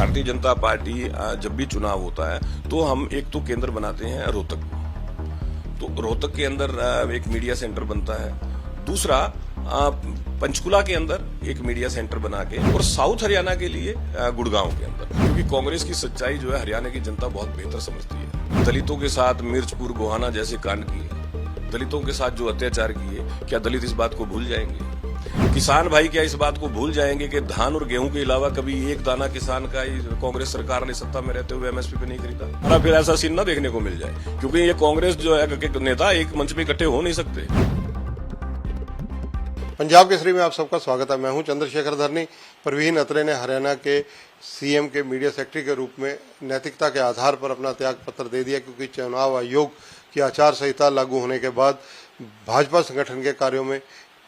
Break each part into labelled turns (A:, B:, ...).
A: Bharatiya Janata party जब भी चुनाव होता है तो हम एक तो केंद्र बनाते हैं रोहतक में। तो रोहतक के अंदर एक मीडिया सेंटर बनता है। दूसरा पंचकुला के अंदर एक मीडिया सेंटर बना के, और साउथ हरियाणा के लिए गुड़गांव के अंदर, क्योंकि कांग्रेस की सच्चाई जो है हरियाणा की जनता बहुत बेहतर समझती है। दलितों के साथ मिर्चपुर गोहाना जैसे कांड किए, दलितों के साथ जो अत्याचार किए, क्या दलित इस बात को भूल जाएंगे? किसान भाई क्या इस बात को भूल जाएंगे कि धान और गेहूं के अलावा कभी एक दाना किसान का कांग्रेस सरकार ने सत्ता में रहते हुए एमएसपी पे नहीं खरीदा? और फिर ऐसा सीन ना देखने को मिल जाए, क्योंकि ये कांग्रेस जो है नेता एक मंच पे इकट्ठे हो नहीं सकते।
B: पंजाब केसरी में आप सबका स्वागत है। मैं हूं चंद्रशेखर धरनी। परवीन अत्रे ने हरियाणा के सीएम के मीडिया सेक्रेटरी के रूप में नैतिकता के आधार पर अपना त्याग पत्र दे दिया, क्योंकि चुनाव आयोग की आचार संहिता लागू होने के बाद भाजपा संगठन के कार्यों में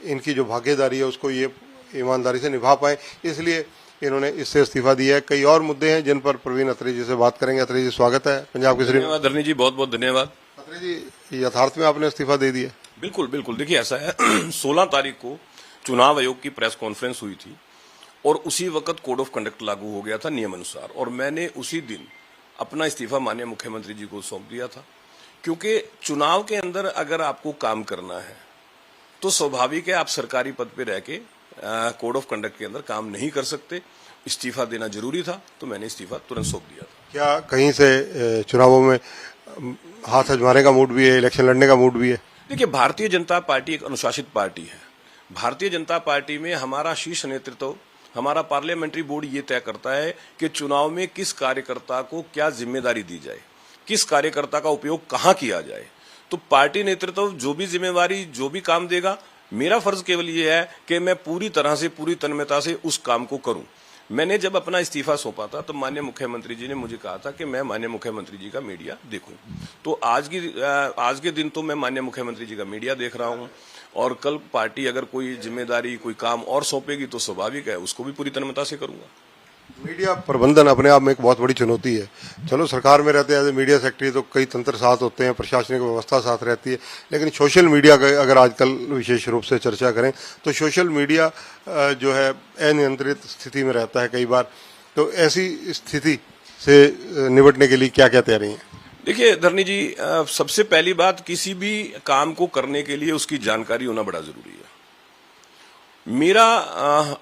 B: इनकी जो भागीदारी है उसको ये ईमानदारी से निभा पाए, इसलिए इन्होंने इससे इस्तीफा दिया है। कई और मुद्दे हैं जिन पर परवीन अत्रे जी से बात करेंगे। अत्रे जी स्वागत है पंजाब केसरी में।
A: धरनी जी बहुत बहुत धन्यवाद।
B: अत्रे जी, यथार्थ में आपने इस्तीफा दे दिया?
A: बिल्कुल बिल्कुल। देखिए ऐसा है 16 तारीख को चुनाव आयोग की प्रेस कॉन्फ्रेंस हुई थी और उसी वक्त कोड ऑफ कंडक्ट लागू हो गया था नियम अनुसार, और मैंने उसी दिन अपना इस्तीफा माननीय मुख्यमंत्री जी को सौंप दिया था। क्योंकि चुनाव के अंदर अगर आपको काम करना है तो स्वाभाविक है आप सरकारी पद पे रह के कोड ऑफ कंडक्ट के अंदर काम नहीं कर सकते। इस्तीफा देना जरूरी था, तो मैंने इस्तीफा तुरंत सौंप दिया था।
B: क्या कहीं से चुनावों में हाथ आजमाने का मूड भी है, इलेक्शन लड़ने का मूड भी है?
A: देखिए, भारतीय जनता पार्टी एक अनुशासित पार्टी है। भारतीय जनता पार्टी में हमारा शीर्ष नेतृत्व, हमारा पार्लियामेंट्री बोर्ड ये तय करता है कि चुनाव में किस कार्यकर्ता को क्या जिम्मेदारी दी जाए, किस कार्यकर्ता का उपयोग कहां किया जाए। तो पार्टी नेतृत्व जो भी जिम्मेवारी, जो भी काम देगा, मेरा फर्ज केवल ये है कि मैं पूरी तरह से, पूरी तन्मयता से उस काम को करूं। मैंने जब अपना इस्तीफा सौंपा था तो माननीय मुख्यमंत्री जी ने मुझे कहा था कि मैं माननीय मुख्यमंत्री जी का मीडिया देखूं। तो आज के दिन तो मैं माननीय मुख्यमंत्री जी का मीडिया देख रहा हूं, और कल पार्टी अगर कोई जिम्मेदारी, कोई काम और सौंपेगी तो स्वाभाविक है उसको भी पूरी तन्मयता से करूंगा।
B: मीडिया प्रबंधन अपने आप में एक बहुत बड़ी चुनौती है। चलो, सरकार में रहते हैं मीडिया सेक्रेटरी तो कई तंत्र साथ होते हैं, प्रशासनिक व्यवस्था साथ रहती है, लेकिन सोशल मीडिया का अगर आजकल विशेष रूप से चर्चा करें तो सोशल मीडिया जो है अनियंत्रित स्थिति में रहता है कई बार। तो ऐसी स्थिति से निपटने के लिए क्या क्या तैयारी है?
A: देखिए धरनी जी, सबसे पहली बात, किसी भी काम को करने के लिए उसकी जानकारी होना बड़ा जरूरी है। मेरा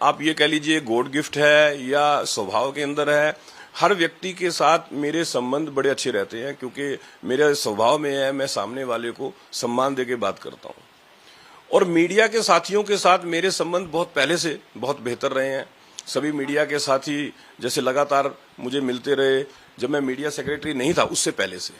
A: आप ये कह लीजिए गॉड गिफ्ट है या स्वभाव के अंदर है, हर व्यक्ति के साथ मेरे संबंध बड़े अच्छे रहते हैं, क्योंकि मेरे स्वभाव में है मैं सामने वाले को सम्मान देके बात करता हूं। और मीडिया के साथियों के साथ मेरे संबंध बहुत पहले से बहुत बेहतर रहे हैं। सभी मीडिया के साथी जैसे लगातार मुझे मिलते रहे, जब मैं मीडिया सेक्रेटरी नहीं था उससे पहले से,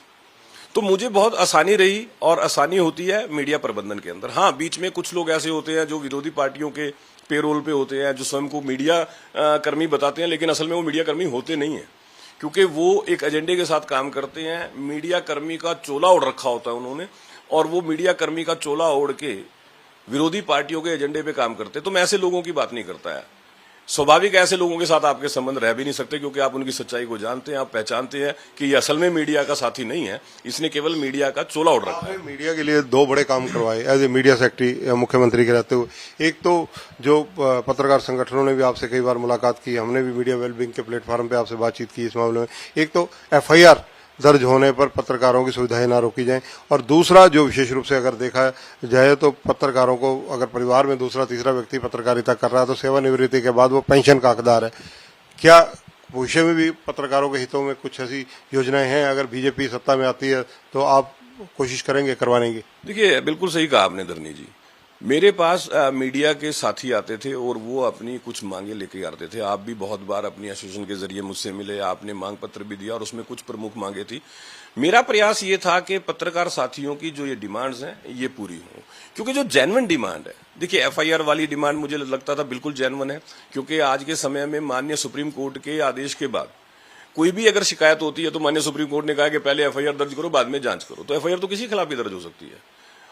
A: तो मुझे बहुत आसानी रही और आसानी होती है मीडिया प्रबंधन के अंदर। हाँ, बीच में कुछ लोग ऐसे होते हैं जो विरोधी पार्टियों के पेरोल पे होते हैं, जो स्वयं को मीडिया कर्मी बताते हैं, लेकिन असल में वो मीडिया कर्मी होते नहीं है, क्योंकि वो एक एजेंडे के साथ काम करते हैं। मीडिया कर्मी का चोला ओढ़ रखा होता है उन्होंने, और वो मीडिया कर्मी का चोला ओढ़ के विरोधी पार्टियों के एजेंडे पे काम करते हैं। तो मैं ऐसे लोगों की बात नहीं करता है। स्वाभाविक ऐसे लोगों के साथ आपके संबंध रह भी नहीं सकते, क्योंकि आप उनकी सच्चाई को जानते हैं, आप पहचानते हैं कि ये असल में मीडिया का साथी नहीं है, इसने केवल मीडिया का चोला ओढ़ रखा है।
B: मीडिया के लिए दो बड़े काम करवाए एज ए मीडिया सेक्रेटरी मुख्यमंत्री के रहते हुए। एक तो जो पत्रकार संगठनों ने भी आपसे कई बार मुलाकात की, हमने भी मीडिया वेलबींग के प्लेटफॉर्म पे आपसे बातचीत की इस मामले में। एक तो FIR दर्ज होने पर पत्रकारों की सुविधाएं ना रोकी जाएं, और दूसरा जो विशेष रूप से अगर देखा जाए तो पत्रकारों को अगर परिवार में दूसरा तीसरा व्यक्ति पत्रकारिता कर रहा है तो सेवानिवृत्ति के बाद वो पेंशन का हकदार है। क्या भविष्य में भी पत्रकारों के हितों में कुछ ऐसी योजनाएं हैं? अगर बीजेपी सत्ता में आती है तो आप कोशिश करेंगे करवाने की?
A: देखिए, बिल्कुल सही कहा आपने धरनी जी। मेरे पास मीडिया के साथी आते थे और वो अपनी कुछ मांगे लेके आते थे। आप भी बहुत बार अपनी एसोसिएशन के जरिए मुझसे मिले, आपने मांग पत्र भी दिया और उसमें कुछ प्रमुख मांगे थी। मेरा प्रयास ये था कि पत्रकार साथियों की जो ये डिमांड्स हैं ये पूरी हों, क्योंकि जो जेन्युइन डिमांड है, देखिए FIR वाली डिमांड मुझे लगता था बिल्कुल जेन्युइन है, क्योंकि आज के समय में माननीय सुप्रीम कोर्ट के आदेश के बाद कोई भी अगर शिकायत होती है तो माननीय सुप्रीम कोर्ट ने कहा कि पहले FIR दर्ज करो, बाद में जांच करो। तो FIR तो किसी के खिलाफ भी दर्ज हो सकती है,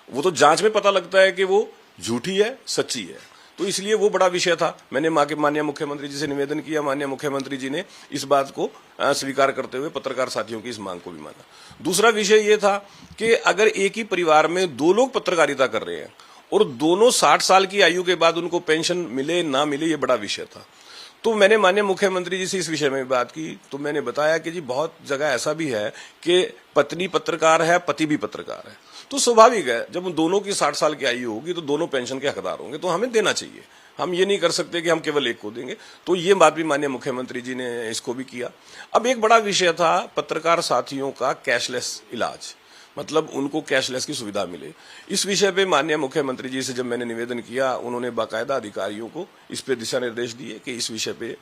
A: वो तो जांच में पता लगता है कि वो झूठी है सच्ची है। तो इसलिए वो बड़ा विषय था। मैंने माननीय मुख्यमंत्री जी से निवेदन किया, माननीय मुख्यमंत्री जी ने इस बात को स्वीकार करते हुए पत्रकार साथियों की इस मांग को भी माना। दूसरा विषय ये था कि अगर एक ही परिवार में दो लोग पत्रकारिता कर रहे हैं और दोनों 60 साल की आयु के बाद उनको पेंशन मिले ना मिले, ये बड़ा विषय था। तो मैंने माननीय मुख्यमंत्री जी से इस विषय में भी बात की, तो मैंने बताया कि जी बहुत जगह ऐसा भी है कि पत्नी पत्रकार है, पति भी पत्रकार है, तो स्वाभाविक है जब उन दोनों की 60 साल की आयु होगी तो दोनों पेंशन के हकदार होंगे, तो हमें देना चाहिए। हम ये नहीं कर सकते कि हम केवल एक को देंगे। तो ये बात भी माननीय मुख्यमंत्री जी ने इसको भी किया। अब एक बड़ा विषय था पत्रकार साथियों का कैशलेस इलाज, मतलब उनको कैशलेस की सुविधा मिले। इस विषय पे माननीय मुख्यमंत्री जी से जब मैंने निवेदन किया, उन्होंने बाकायदा अधिकारियों को इस पे दिशा निर्देश दिए कि इस विषय पे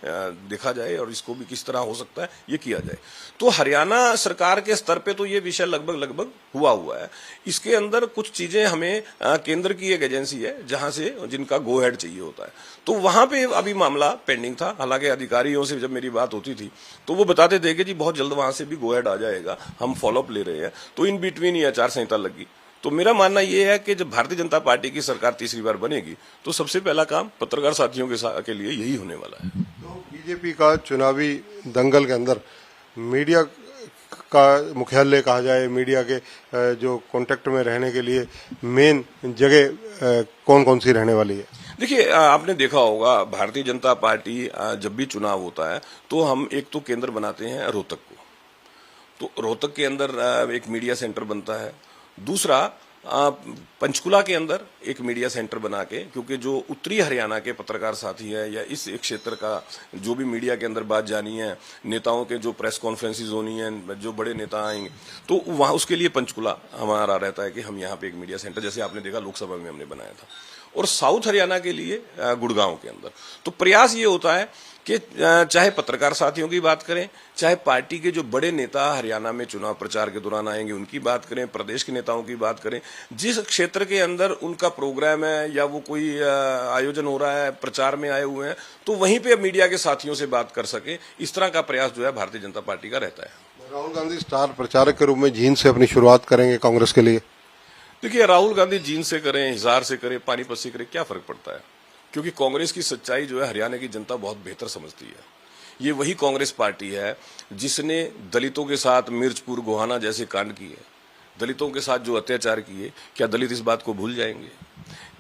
A: देखा जाए और इसको भी किस तरह हो सकता है ये किया जाए। तो हरियाणा सरकार के स्तर पे तो ये विषय लगभग हुआ है। इसके अंदर कुछ चीजें हमें केंद्र की एक एजेंसी है जहां से जिनका गो हेड चाहिए होता है, तो वहां पे अभी मामला पेंडिंग था। हालांकि अधिकारियों से जब मेरी बात होती थी तो वो बताते थे कि जी बहुत जल्द वहां से भी गो हेड आ जाएगा, हम फॉलोअप ले रहे हैं। तो इन बिटवीन ये आचार संहिता लगी। तो मेरा मानना यह है कि जब भारतीय जनता पार्टी की सरकार तीसरी बार बनेगी तो सबसे पहला काम पत्रकार साथियों के लिए यही होने वाला है।
B: तो बीजेपी का चुनावी दंगल के अंदर मीडिया का मुख्यालय कहा जाए, मीडिया के जो कांटेक्ट में रहने के लिए मेन जगह कौन कौन सी रहने वाली है?
A: देखिए, आपने देखा होगा भारतीय जनता पार्टी जब भी चुनाव होता है तो हम एक तो केंद्र बनाते हैं रोहतक को, तो रोहतक के अंदर एक मीडिया सेंटर बनता है। दूसरा, पंचकुला के अंदर एक मीडिया सेंटर बना के, क्योंकि जो उत्तरी हरियाणा के पत्रकार साथी है या इस क्षेत्र का जो भी मीडिया के अंदर बात जानी है, नेताओं के जो प्रेस कॉन्फ्रेंसेस होनी है, जो बड़े नेता आएंगे, तो वहां उसके लिए पंचकुला हमारा रहता है कि हम यहाँ पे एक मीडिया सेंटर, जैसे आपने देखा लोकसभा में हमने बनाया था। और साउथ हरियाणा के लिए गुड़गांव के अंदर। तो प्रयास ये होता है कि चाहे पत्रकार साथियों की बात करें, चाहे पार्टी के जो बड़े नेता हरियाणा में चुनाव प्रचार के दौरान आएंगे उनकी बात करें, प्रदेश के नेताओं की बात करें, जिस क्षेत्र के अंदर उनका प्रोग्राम है या वो कोई आयोजन हो रहा है, प्रचार में आए हुए हैं, तो वहीं पे मीडिया के साथियों से बात कर सके, इस तरह का प्रयास जो है भारतीय जनता पार्टी का रहता है।
B: राहुल गांधी स्टार प्रचारक के रूप में जींद से अपनी शुरुआत करेंगे कांग्रेस के लिए?
A: देखिए, राहुल गांधी जींद से करें, हिसार से करें, पानीपत से करें, क्या फर्क पड़ता है? क्योंकि कांग्रेस की सच्चाई जो है हरियाणा की जनता बहुत बेहतर समझती है। ये वही कांग्रेस पार्टी है जिसने दलितों के साथ मिर्चपुर, गोहाना जैसे कांड किए, दलितों के साथ जो अत्याचार किए, क्या दलित इस बात को भूल जाएंगे?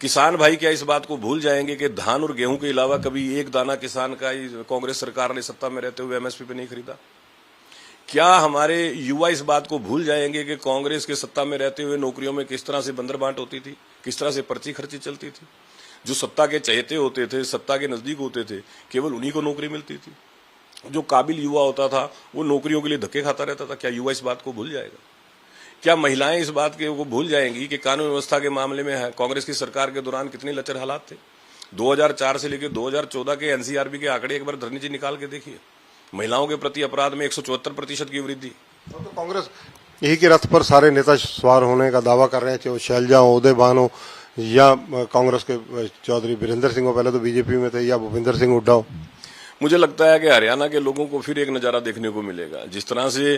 A: किसान भाई क्या इस बात को भूल जाएंगे कि धान और गेहूं के अलावा कभी एक दाना किसान का कांग्रेस सरकार ने सत्ता में रहते हुए एमएसपी पे नहीं खरीदा? क्या हमारे युवा इस बात को भूल जाएंगे कि कांग्रेस के सत्ता में रहते हुए नौकरियों में किस तरह से बंदर बांट होती थी, किस तरह से पर्ची खर्ची चलती थी? जो सत्ता के चहेते होते थे, सत्ता के नजदीक होते थे, केवल उन्हीं को नौकरी मिलती थी। जो काबिल युवा होता था वो नौकरियों के लिए धक्के खाता रहता था। क्या युवा इस बात को भूल जाएगा? क्या महिलाएं इस बात को भूल जाएंगी कि कानून व्यवस्था के मामले में कांग्रेस की सरकार के दौरान कितने लचर हालात थे? 2004 से लेकर 2014 के एनसीआरबी के आंकड़े एक बार धरनी जी निकाल के देखिए। महिलाओं के प्रति अपराध में 174% की वृद्धि।
B: तो कांग्रेस यही के रथ पर सारे नेता सवार होने का दावा कर रहे हैं, चाहे वो शैलजा हो, उदय भान हो, या कांग्रेस के चौधरी वीरेंद्र सिंह हो, पहले तो बीजेपी में थे, या भूपिंदर सिंह हुड्डा हो।
A: मुझे लगता है कि हरियाणा के लोगों को फिर एक नजारा देखने को मिलेगा। जिस तरह से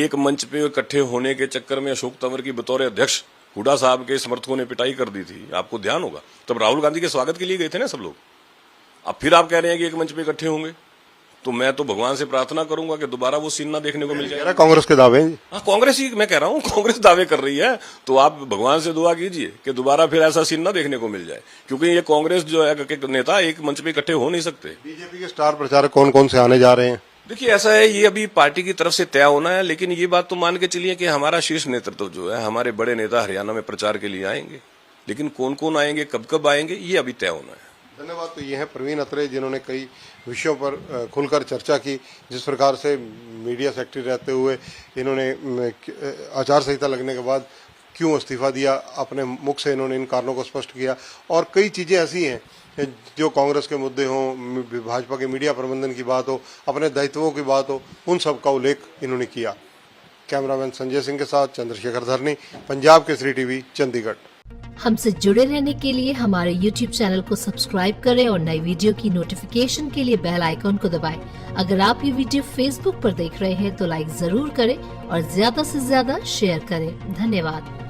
A: एक मंच पे इकट्ठे होने के चक्कर में अशोक तंवर की बतौर अध्यक्ष हुड्डा साहब के समर्थकों ने पिटाई कर दी थी, आपको ध्यान होगा। तब राहुल गांधी के स्वागत के लिए गए थे ना सब लोग। अब फिर आप कह रहे हैं कि एक मंच पे इकट्ठे होंगे, तो मैं तो भगवान से प्रार्थना करूंगा कि दोबारा वो सीन ना देखने को मिल जाए।
B: कांग्रेस के दावे हैं।
A: हाँ, कांग्रेस ही मैं कह रहा हूँ, कांग्रेस दावे कर रही है, तो आप भगवान से दुआ कीजिए कि दोबारा फिर ऐसा सीन ना देखने को मिल जाए, क्योंकि ये कांग्रेस जो है नेता एक मंच पे इकट्ठे हो नहीं सकते।
B: बीजेपी के स्टार प्रचारक कौन कौन से आने जा रहे हैं?
A: देखिए, ऐसा है, ये अभी पार्टी की तरफ से तय होना है, लेकिन ये बात तो मान के चलिए कि हमारा शीर्ष नेतृत्व जो है, हमारे बड़े नेता हरियाणा में प्रचार के लिए आएंगे, लेकिन कौन कौन आएंगे, कब कब आएंगे, ये अभी तय होना है।
B: धन्यवाद। तो ये है प्रवीण अत्रे, जिन्होंने कई विषयों पर खुलकर चर्चा की। जिस प्रकार से मीडिया सेक्रेटरी रहते हुए इन्होंने आचार संहिता लगने के बाद क्यों इस्तीफा दिया, अपने मुख से इन्होंने इन कारणों को स्पष्ट किया। और कई चीजें ऐसी हैं जो कांग्रेस के मुद्दे हों, भाजपा के मीडिया प्रबंधन की बात हो, अपने दायित्वों की बात हो, उन सब का उल्लेख इन्होंने किया। कैमरामैन संजय सिंह के साथ चंद्रशेखर धरनी, पंजाब केसरी टीवी, चंडीगढ़।
C: हमसे जुड़े रहने के लिए हमारे YouTube चैनल को सब्सक्राइब करें और नई वीडियो की नोटिफिकेशन के लिए बेल आइकॉन को दबाएं। अगर आप ये वीडियो Facebook पर देख रहे हैं तो लाइक जरूर करें और ज्यादा से ज्यादा शेयर करें। धन्यवाद।